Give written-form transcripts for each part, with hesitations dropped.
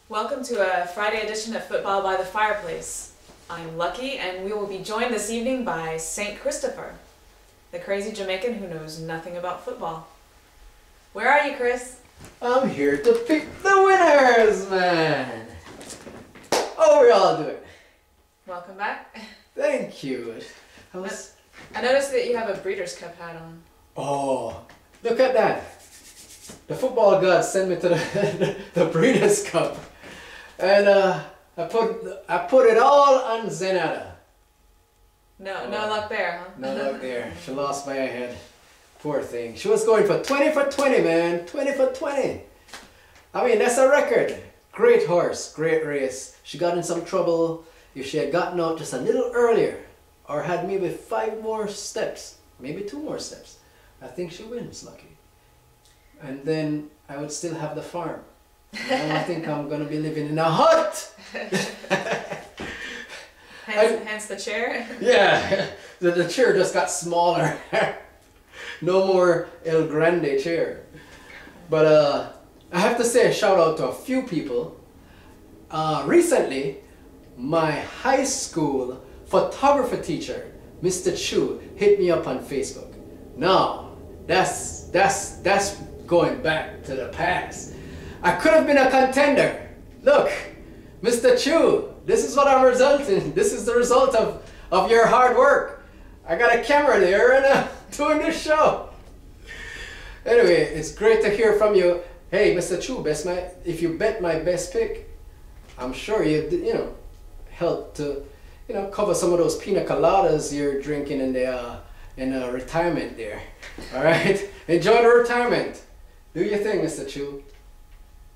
Welcome to a Friday edition of Football by the Fireplace. I'm Lucky, and we will be joined this evening by St. Christopher, the crazy Jamaican who knows nothing about football. Where are you, Chris? I'm here to pick the winners, man! How we all doing? Welcome back. Thank you. I noticed that you have a Breeders' Cup hat on. Oh, look at that. The football gods sent me to the Breeders' Cup. And I put it all on Zenata. No luck there, huh? No luck there. She lost by a head. Poor thing. She was going for 20 for 20, man. 20 for 20. I mean, that's a record. Great horse, great race. She got in some trouble. If she had gotten out just a little earlier, or had maybe 5 more steps, maybe 2 more steps, I think she wins, Lucky. And then I would still have the farm. I think I'm going to be living in a hut. Hence the chair? Yeah, the chair just got smaller. No more El Grande chair. But I have to say a shout out to a few people. Recently, my high school photography teacher, Mr. Chu, hit me up on Facebook. Now, that's going back to the past. I could have been a contender. Look, Mr. Chu, this is what I'm resulting. This is the result of your hard work. I got a camera there and doing this show. Anyway, it's great to hear from you. Hey, Mr. Chu, if you bet my best pick, I'm sure you help to cover some of those pina coladas you're drinking in the retirement there. All right, enjoy the retirement. Do your thing, Mr. Chu.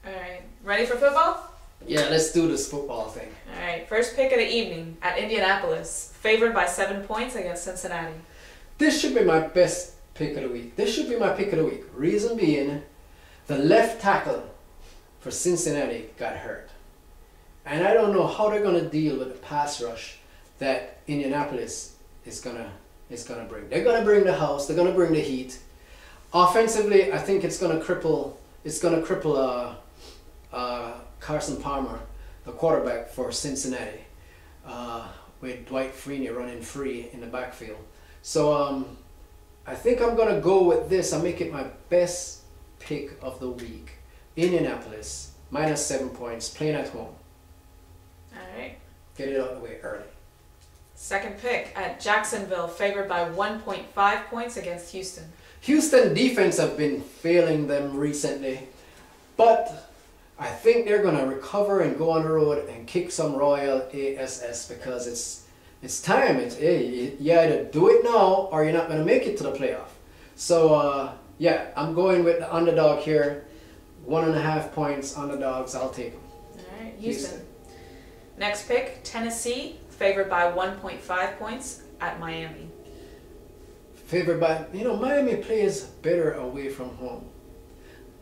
All right, ready for football? Yeah, let's do this football thing. All right, first pick of the evening at Indianapolis, favored by 7 points against Cincinnati. This should be my best pick of the week. This should be my pick of the week. Reason being, the left tackle for Cincinnati got hurt. And I don't know how they're going to deal with the pass rush that Indianapolis is gonna bring. They're going to bring the house. They're going to bring the heat. Offensively, I think it's going to cripple Carson Palmer, the quarterback for Cincinnati, with Dwight Freeney running free in the backfield. So I think I'm going to go with this. I'll make it my best pick of the week. Indianapolis, minus 7 points, playing at home. All right. Get it out of the way early. Second pick at Jacksonville, favored by 1.5 points against Houston. Houston defense have been failing them recently, but I think they're going to recover and go on the road and kick some Royal ASS because it's time. You either do it now or you're not going to make it to the playoff. So yeah, I'm going with the underdog here. 1.5 points underdogs. I'll take them. All right, Houston. Next pick, Tennessee, favored by 1.5 points at Miami. Favored by, Miami plays better away from home.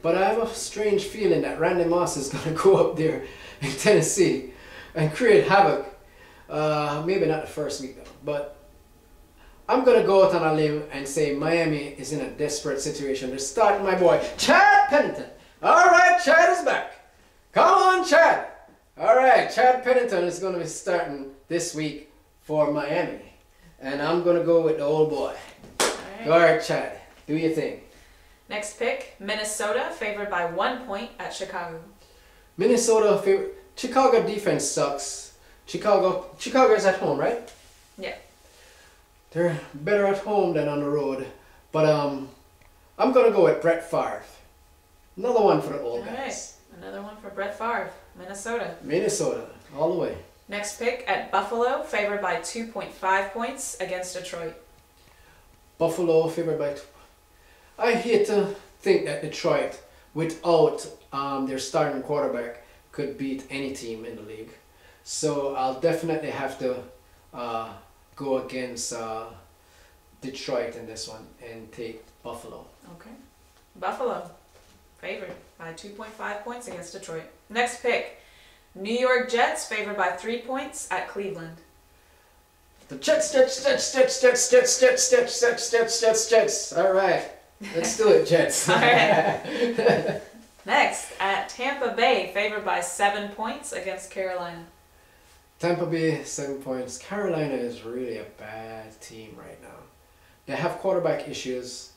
But I have a strange feeling that Randy Moss is going to go up there in Tennessee and create havoc. Maybe not the first week though, but I'm going to go out on a limb and say Miami is in a desperate situation. They're starting my boy, Chad Pennington. All right, Chad is back. Come on, Chad. All right, Chad Pennington is going to be starting this week for Miami. And I'm going to go with the old boy. All right, Chad, do your thing. Next pick, Minnesota, favored by 1 point at Chicago. Minnesota, Chicago defense sucks. Chicago is at home, right? Yeah. They're better at home than on the road. But I'm going to go with Brett Favre. Another one for the old guys. Right. Another one for Brett Favre, Minnesota. Minnesota, all the way. Next pick at Buffalo, favored by 2.5 points against Detroit. Buffalo favored by 2. I hate to think that Detroit, without their starting quarterback, could beat any team in the league. So I'll definitely have to go against Detroit in this one and take Buffalo. Okay. Buffalo, favored by 2.5 points against Detroit. Next pick, New York Jets, favored by 3 points at Cleveland. The Jets. All right. Let's do it, Jets. All right. Next, at Tampa Bay, favored by 7 points against Carolina. Tampa Bay, 7 points. Carolina is really a bad team right now. They have quarterback issues.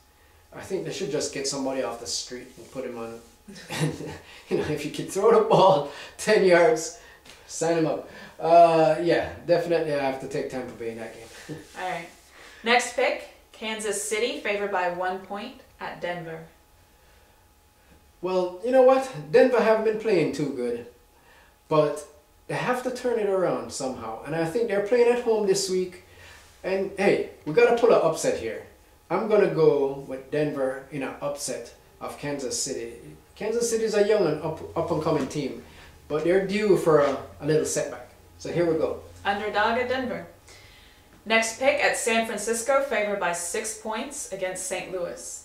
I think they should just get somebody off the street and put him on. And, if you can throw the ball 10 yards, sign him up. Yeah, definitely I have to take Tampa Bay in that game. All right. Next pick, Kansas City, favored by 1 point at Denver. Well, you know what? Denver haven't been playing too good, but they have to turn it around somehow. And I think they're playing at home this week. And hey, we got to pull an upset here. I'm going to go with Denver in an upset of Kansas City. Kansas City is a young and up-and-coming team, but they're due for a little setback. So here we go. Underdog at Denver. Next pick at San Francisco, favored by 6 points against St. Louis.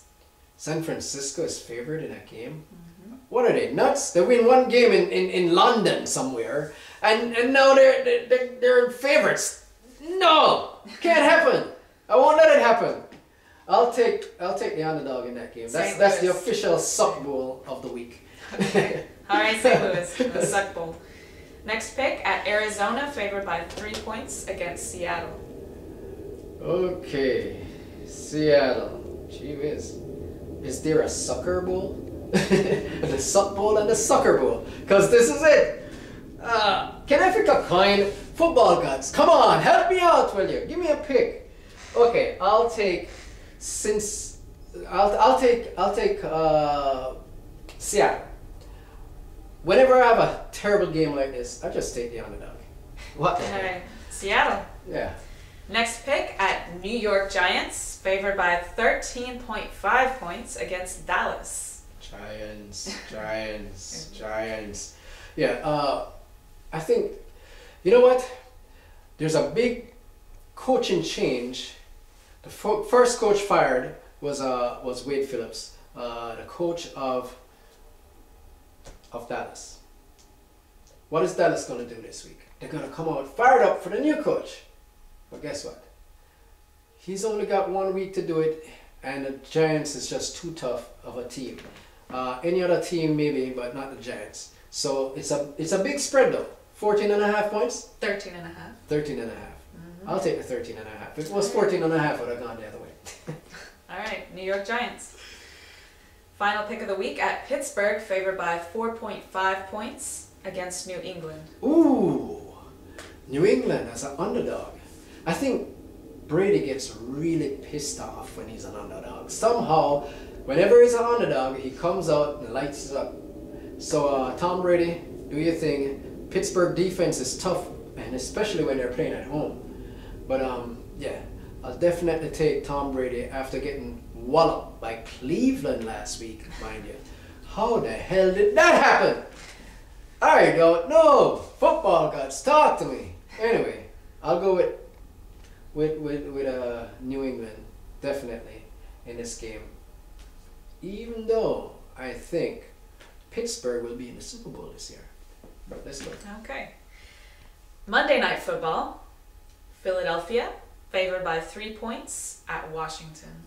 San Francisco is favored in that game? Mm-hmm. What are they, nuts? They win one game in London somewhere, and now they're favorites. No! Can't happen! I won't let it happen. I'll take the underdog in that game. That's the official suck bowl of the week. Okay. All right, St. Louis, the suck bowl. Next pick at Arizona, favored by 3 points against Seattle. Okay, Seattle. Gee whiz. Is there a sucker bowl? The suck bowl and the sucker bowl. Because this is it. Can I pick a coin? Football gods. Come on, help me out, will you? Give me a pick. Okay, I'll take Seattle. Whenever I have a terrible game like this, I just take the underdog. What the heck? All right, Seattle. Yeah. Next pick at New York Giants, favored by 13.5 points against Dallas. Giants. Yeah, I think, you know what? There's a big coaching change. The first coach fired was Wade Phillips, the coach of Dallas. What is Dallas going to do this week? They're going to come out fired up for the new coach. But guess what? He's only got 1 week to do it, and the Giants is just too tough of a team. Any other team maybe, but not the Giants. So it's a big spread though. 14.5 points? 13.5. 13.5. Mm-hmm. I'll take the 13.5. If it was 14.5, I would have gone the other way. All right, New York Giants. Final pick of the week at Pittsburgh, favored by 4.5 points against New England. Ooh, New England as an underdog. I think Brady gets really pissed off when he's an underdog. Somehow, whenever he's an underdog, he comes out and lights it up. So Tom Brady, do your thing. Pittsburgh defense is tough, and especially when they're playing at home. But yeah, I'll definitely take Tom Brady after getting walloped by Cleveland last week, mind you. How the hell did that happen? I don't know. Football gods, talk to me. Anyway, I'll go with New England definitely in this game. Even though I think Pittsburgh will be in the Super Bowl this year. But let's go. Okay. Monday Night Football. Philadelphia, favored by 3 points at Washington.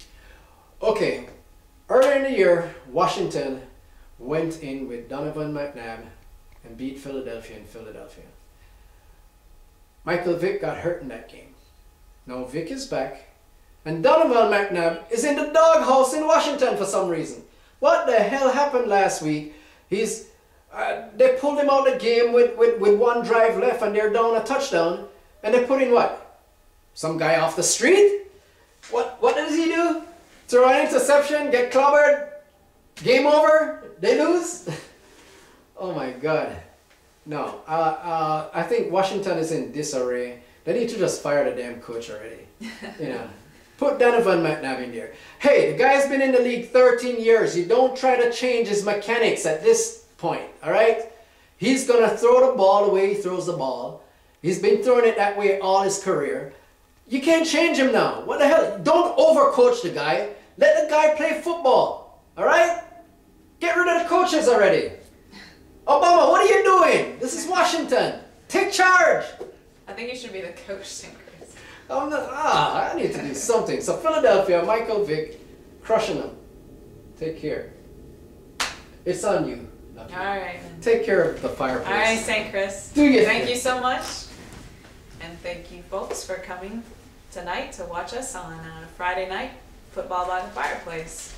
Okay. Earlier in the year, Washington went in with Donovan McNabb and beat Philadelphia in Philadelphia. Michael Vick got hurt in that game. Now Vick is back, and Donovan McNabb is in the doghouse in Washington for some reason. What the hell happened last week? They pulled him out of the game with 1 drive left, and they're down a touchdown, and they put in what? Some guy off the street? What does he do? Throw an interception, get clobbered, game over, they lose? Oh my God. No, I think Washington is in disarray. They need to just fire the damn coach already. You know, put Donovan McNabb in there. Hey, the guy's been in the league 13 years. You don't try to change his mechanics at this point, all right? He's going to throw the ball the way he throws the ball. He's been throwing it that way all his career. You can't change him now. What the hell? Don't overcoach the guy. Let the guy play football, all right? Get rid of the coaches already. Obama, what are you doing? This is Washington. Take charge. I think you should be the coach, St. Chris. I need to do something. So Philadelphia, Michael Vick, crushing them. Take care. It's on you. Lucky. All right. Then. Take care of the fireplace. All right, St. Chris. Do you? Thank you so much. And thank you, folks, for coming tonight to watch us on Friday night, Football by the Fireplace.